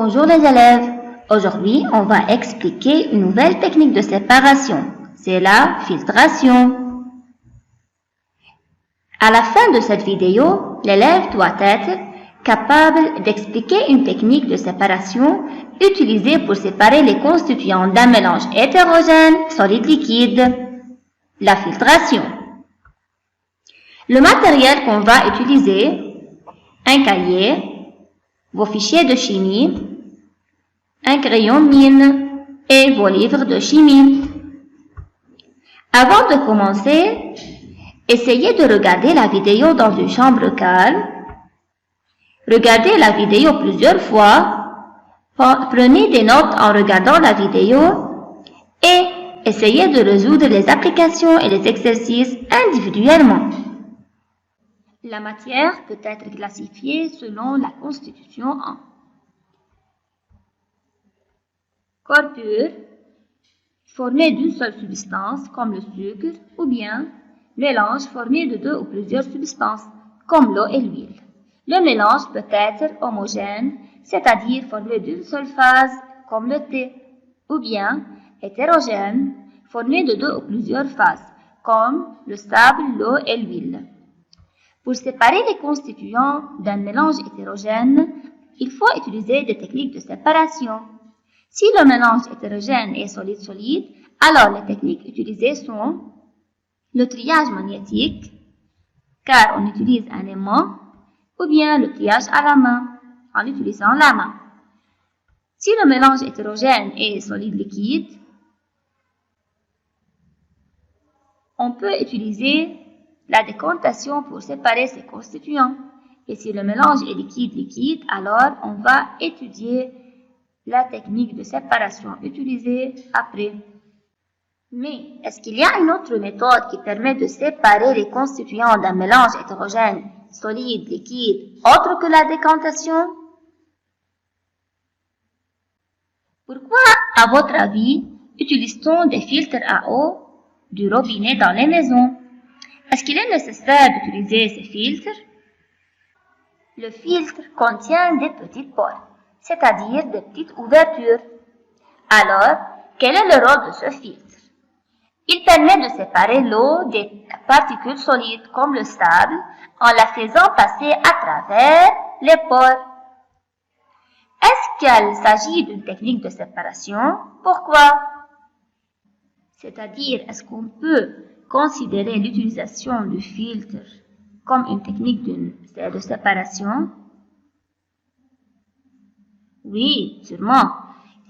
Bonjour les élèves, aujourd'hui on va expliquer une nouvelle technique de séparation, c'est la filtration. À la fin de cette vidéo, l'élève doit être capable d'expliquer une technique de séparation utilisée pour séparer les constituants d'un mélange hétérogène solide-liquide, la filtration. Le matériel qu'on va utiliser, un cahier, vos fichiers de chimie, un crayon mine et vos livres de chimie. Avant de commencer, essayez de regarder la vidéo dans une chambre calme. Regardez la vidéo plusieurs fois. Prenez des notes en regardant la vidéo et essayez de résoudre les applications et les exercices individuellement. La matière peut être classifiée selon la constitution en corps pur, formé d'une seule substance, comme le sucre, ou bien mélange formé de deux ou plusieurs substances, comme l'eau et l'huile. Le mélange peut être homogène, c'est-à-dire formé d'une seule phase, comme le thé, ou bien hétérogène, formé de deux ou plusieurs phases, comme le sable, l'eau et l'huile. Pour séparer les constituants d'un mélange hétérogène, il faut utiliser des techniques de séparation. Si le mélange hétérogène est solide-solide, alors les techniques utilisées sont le triage magnétique, car on utilise un aimant, ou bien le triage à la main, en utilisant la main. Si le mélange hétérogène est solide-liquide, on peut utiliser la décantation pour séparer ses constituants. Et si le mélange est liquide-liquide, alors on va étudier la technique de séparation utilisée après. Mais est-ce qu'il y a une autre méthode qui permet de séparer les constituants d'un mélange hétérogène, solide, liquide, autre que la décantation? Pourquoi, à votre avis, utilise-t-on des filtres à eau du robinet dans les maisons? Est-ce qu'il est nécessaire d'utiliser ces filtres? Le filtre contient des petites pores, c'est-à-dire des petites ouvertures. Alors, quel est le rôle de ce filtre? Il permet de séparer l'eau des particules solides comme le sable en la faisant passer à travers les pores. Est-ce qu'il s'agit d'une technique de séparation? Pourquoi? C'est-à-dire, est-ce qu'on peut considérer l'utilisation du filtre comme une technique de séparation? Oui, sûrement,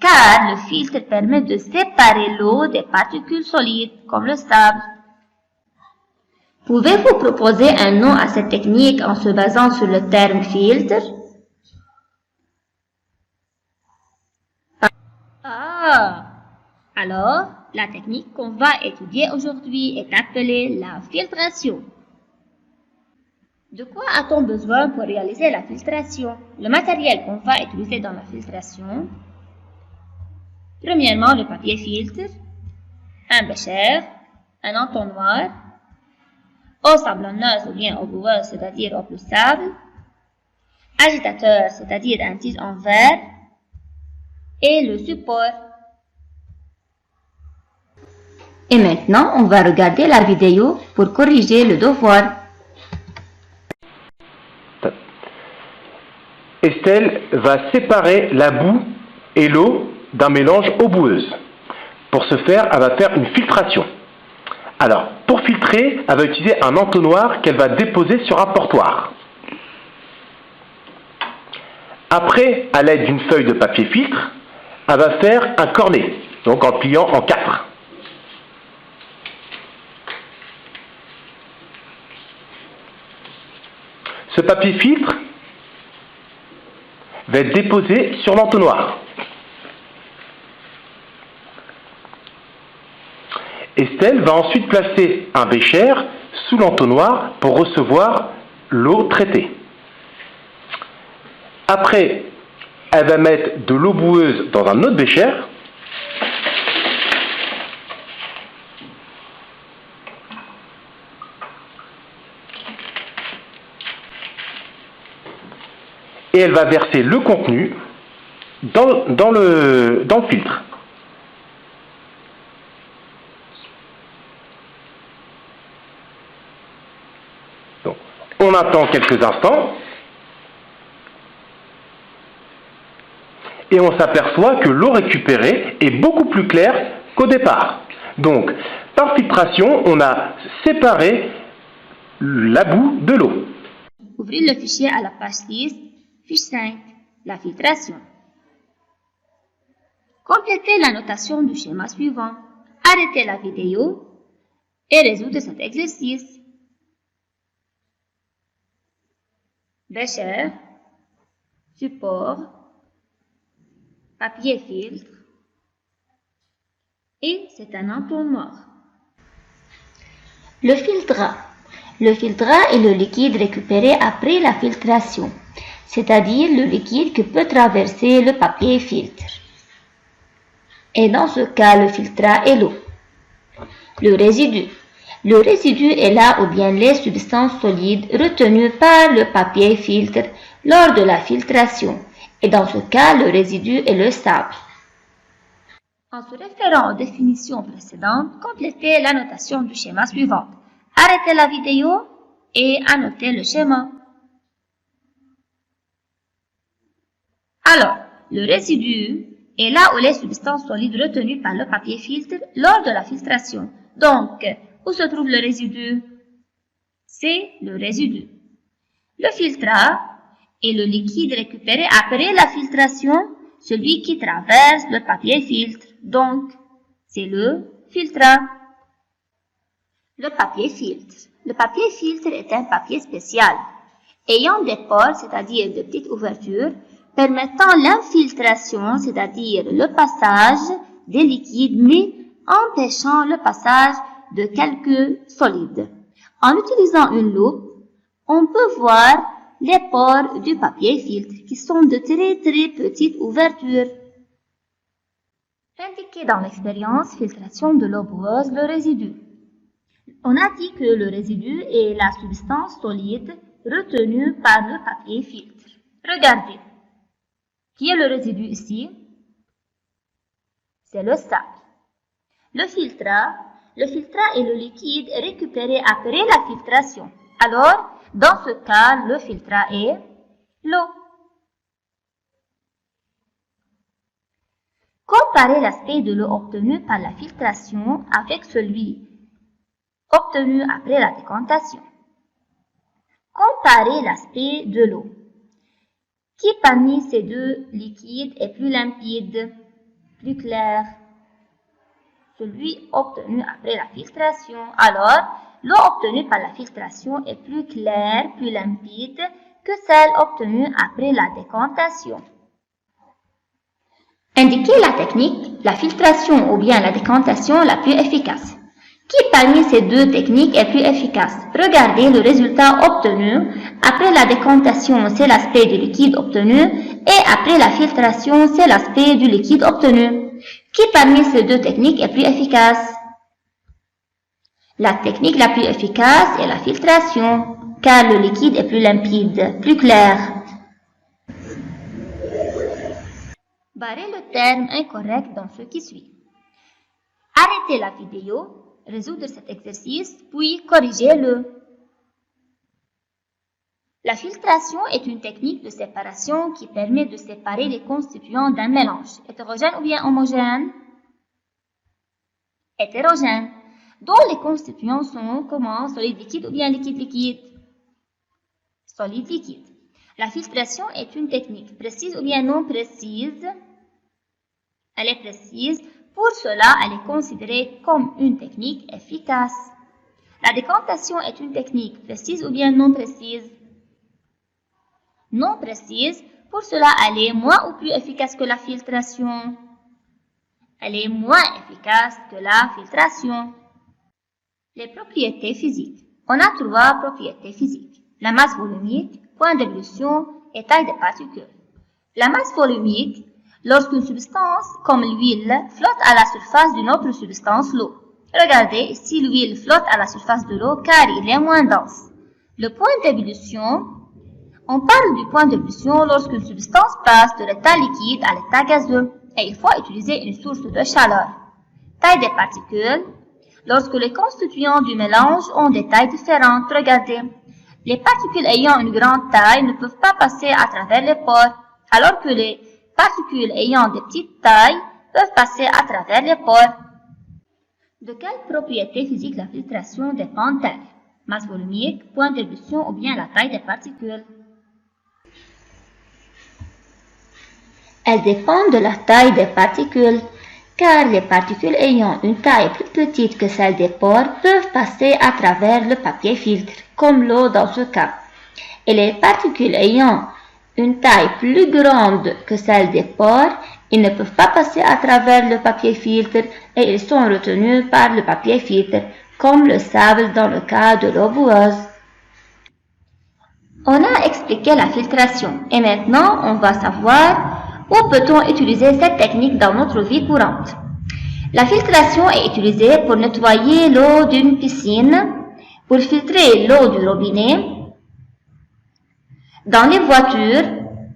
car le filtre permet de séparer l'eau des particules solides, comme le sable. Pouvez-vous proposer un nom à cette technique en se basant sur le terme filtre? Alors, la technique qu'on va étudier aujourd'hui est appelée la filtration. De quoi a-t-on besoin pour réaliser la filtration? Le matériel qu'on va utiliser dans la filtration. Premièrement, le papier filtre, un bécher, un entonnoir, eau sablonneuse ou bien eau boueuse, c'est-à-dire eau plus sable, agitateur, c'est-à-dire un tige en verre, et le support. Et maintenant, on va regarder la vidéo pour corriger le devoir. Estelle va séparer la boue et l'eau d'un mélange eau-boueuse. Pour ce faire, elle va faire une filtration. Alors, pour filtrer, elle va utiliser un entonnoir qu'elle va déposer sur un portoir. Après, à l'aide d'une feuille de papier filtre, elle va faire un cornet, donc en pliant en 4. Ce papier filtre va être déposé sur l'entonnoir. Estelle va ensuite placer un bécher sous l'entonnoir pour recevoir l'eau traitée. Après, elle va mettre de l'eau boueuse dans un autre bécher. Et elle va verser le contenu dans le filtre. Donc, on attend quelques instants et on s'aperçoit que l'eau récupérée est beaucoup plus claire qu'au départ. Donc, par filtration, on a séparé la boue de l'eau. Ouvrez le fichier à la page 6, fiche 5, la filtration. Complétez la notation du schéma suivant. Arrêtez la vidéo et résoudre cet exercice. Bécher, support, papier filtre et c'est un entonnoir. Le filtrat. Le filtrat est le liquide récupéré après la filtration, c'est-à-dire le liquide qui peut traverser le papier filtre. Et dans ce cas, le filtrat est l'eau. Le résidu. Le résidu est là ou bien les substances solides retenues par le papier filtre lors de la filtration. Et dans ce cas, le résidu est le sable. En se référant aux définitions précédentes, complétez la notation du schéma suivant. Arrêtez la vidéo et annotez le schéma. Alors, le résidu est là où les substances solides retenues par le papier filtre lors de la filtration. Donc, où se trouve le résidu? C'est le résidu. Le filtrat est le liquide récupéré après la filtration, celui qui traverse le papier filtre. Donc, c'est le filtrat. Le papier filtre. Le papier filtre est un papier spécial, ayant des pores, c'est-à-dire de petites ouvertures, permettant l'infiltration, c'est-à-dire le passage des liquides, mais empêchant le passage de quelques solides. En utilisant une loupe, on peut voir les pores du papier filtre, qui sont de très petites ouvertures. Indiqué dans l'expérience filtration de l'eau boueuse le résidu. On a dit que le résidu est la substance solide retenue par le papier filtre. Regardez. Qui est le résidu ici? C'est le sable. Le filtrat est le liquide récupéré après la filtration. Alors, dans ce cas, le filtrat est l'eau. Comparez l'aspect de l'eau obtenue par la filtration avec celui obtenu après la décantation. Comparez l'aspect de l'eau. Qui parmi ces deux liquides est plus limpide, plus clair? Celui obtenu après la filtration. Alors, l'eau obtenue par la filtration est plus claire, plus limpide que celle obtenue après la décantation. Indiquez la technique, la filtration ou bien la décantation la plus efficace. Qui parmi ces deux techniques est plus efficace? Regardez le résultat obtenu. Après la décantation, c'est l'aspect du liquide obtenu et après la filtration, c'est l'aspect du liquide obtenu. Qui parmi ces deux techniques est plus efficace? La technique la plus efficace est la filtration, car le liquide est plus limpide, plus clair. Barrez le terme incorrect dans ce qui suit. Arrêtez la vidéo, résoudre cet exercice, puis corrigez-le. La filtration est une technique de séparation qui permet de séparer les constituants d'un mélange, hétérogène ou bien homogène? Hétérogène, dont les constituants sont comment? Solide liquide ou bien liquide liquide? Solide liquide. La filtration est une technique précise ou bien non précise? Elle est précise. Pour cela, elle est considérée comme une technique efficace. La décantation est une technique précise ou bien non précise? Non précise. Pour cela, elle est moins ou plus efficace que la filtration? Elle est moins efficace que la filtration. Les propriétés physiques. On a trois propriétés physiques. La masse volumique, point d'ébullition et taille des particules. La masse volumique, lorsqu'une substance, comme l'huile, flotte à la surface d'une autre substance, l'eau. Regardez, ici l'huile flotte à la surface de l'eau car il est moins dense. Le point d'ébullition, On parle du point d'ébullition lorsqu'une substance passe de l'état liquide à l'état gazeux et il faut utiliser une source de chaleur. Taille des particules. Lorsque les constituants du mélange ont des tailles différentes, regardez. Les particules ayant une grande taille ne peuvent pas passer à travers les pores, alors que les particules ayant des petites tailles peuvent passer à travers les pores. De quelle propriété physique la filtration dépend-elle? Masse volumique, point d'ébullition ou bien la taille des particules? Elle dépend de la taille des particules, car les particules ayant une taille plus petite que celle des pores peuvent passer à travers le papier filtre, comme l'eau dans ce cas. Et les particules ayant une taille plus grande que celle des pores, ils ne peuvent pas passer à travers le papier filtre et ils sont retenus par le papier filtre, comme le sable dans le cas de l'eau boueuse. On a expliqué la filtration et maintenant on va savoir où peut-on utiliser cette technique dans notre vie courante. La filtration est utilisée pour nettoyer l'eau d'une piscine, pour filtrer l'eau du robinet, dans les voitures,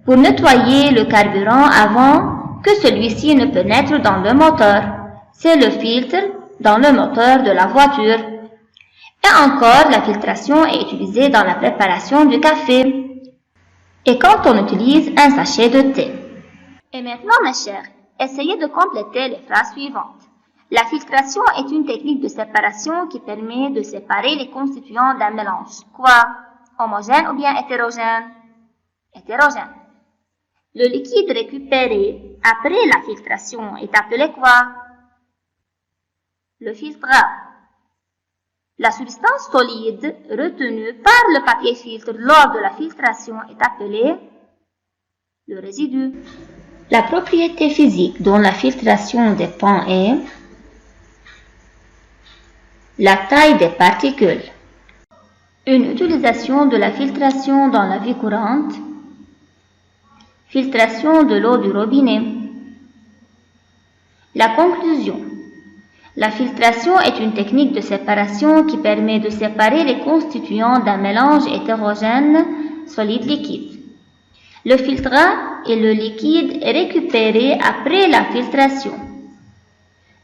pour nettoyer le carburant avant que celui-ci ne pénètre dans le moteur. C'est le filtre dans le moteur de la voiture. Et encore, la filtration est utilisée dans la préparation du café et quand on utilise un sachet de thé. Et maintenant, mes chers, essayez de compléter les phrases suivantes. La filtration est une technique de séparation qui permet de séparer les constituants d'un mélange. Quoi? Homogène ou bien hétérogène? Hétérogène. Le liquide récupéré après la filtration est appelé quoi? Le filtrat. La substance solide retenue par le papier filtre lors de la filtration est appelée le résidu. La propriété physique dont la filtration dépend est la taille des particules. Une utilisation de la filtration dans la vie courante. Filtration de l'eau du robinet. La conclusion. La filtration est une technique de séparation qui permet de séparer les constituants d'un mélange hétérogène solide-liquide. Le filtrat est le liquide récupéré après la filtration.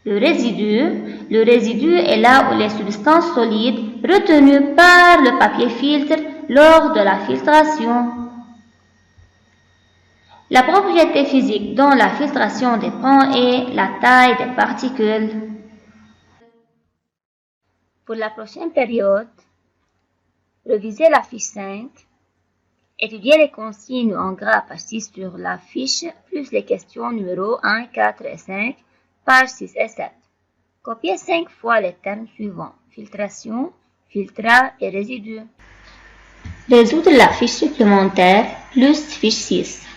Le résidu est là où les substances solides retenues par le papier filtre lors de la filtration. La propriété physique dont la filtration dépend est la taille des particules. Pour la prochaine période, revisez la fiche 5. Étudiez les consignes en gras page 6 sur la fiche, plus les questions numéros 1, 4 et 5, pages 6 et 7. Copiez 5 fois les termes suivants: filtration, filtrat et résidu. Résoudre la fiche supplémentaire plus fiche 6.